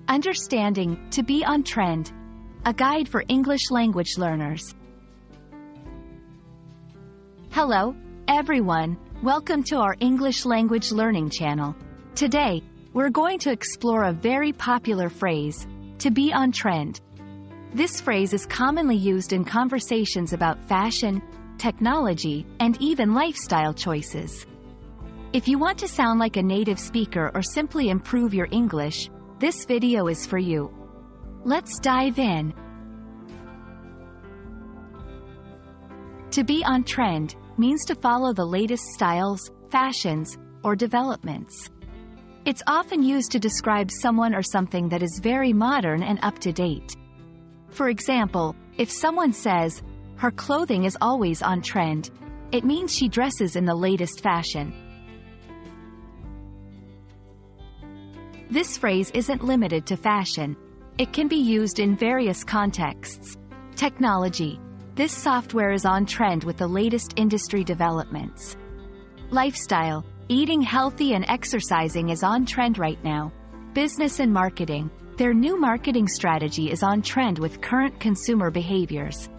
Understanding, to be on trend. A guide for English language learners. Hello, everyone. Welcome to our English language learning channel. Today, we're going to explore a very popular phrase, to be on trend. This phrase is commonly used in conversations about fashion, technology, and even lifestyle choices. If you want to sound like a native speaker or simply improve your English, this video is for you. Let's dive in. To be on trend means to follow the latest styles, fashions, or developments. It's often used to describe someone or something that is very modern and up to date. For example, if someone says, "Her clothing is always on trend," it means she dresses in the latest fashion. This phrase isn't limited to fashion. It can be used in various contexts. Technology. This software is on trend with the latest industry developments. Lifestyle. Eating healthy and exercising is on trend right now. Business and marketing. Their new marketing strategy is on trend with current consumer behaviors.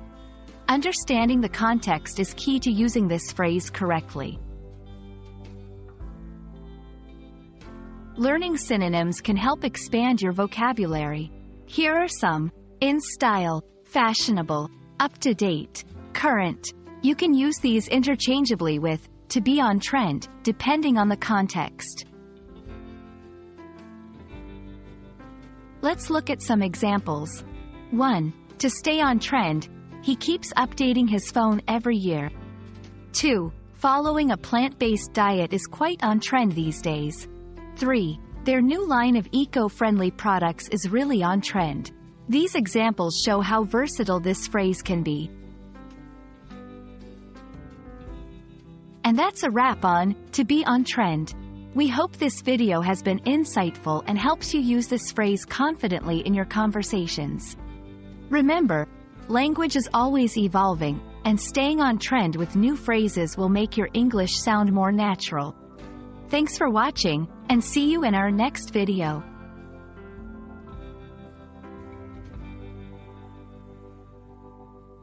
Understanding the context is key to using this phrase correctly. Learning synonyms can help expand your vocabulary. Here are some: in style, fashionable, up to date, current. You can use these interchangeably with to be on trend, depending on the context. Let's look at some examples. 1. To stay on trend, he keeps updating his phone every year. 2. Following a plant-based diet is quite on trend these days. 3. Their new line of eco-friendly products is really on trend. These examples show how versatile this phrase can be. And that's a wrap on to be on trend. We hope this video has been insightful and helps you use this phrase confidently in your conversations. Remember, language is always evolving, and staying on trend with new phrases will make your English sound more natural. Thanks for watching, and see you in our next video.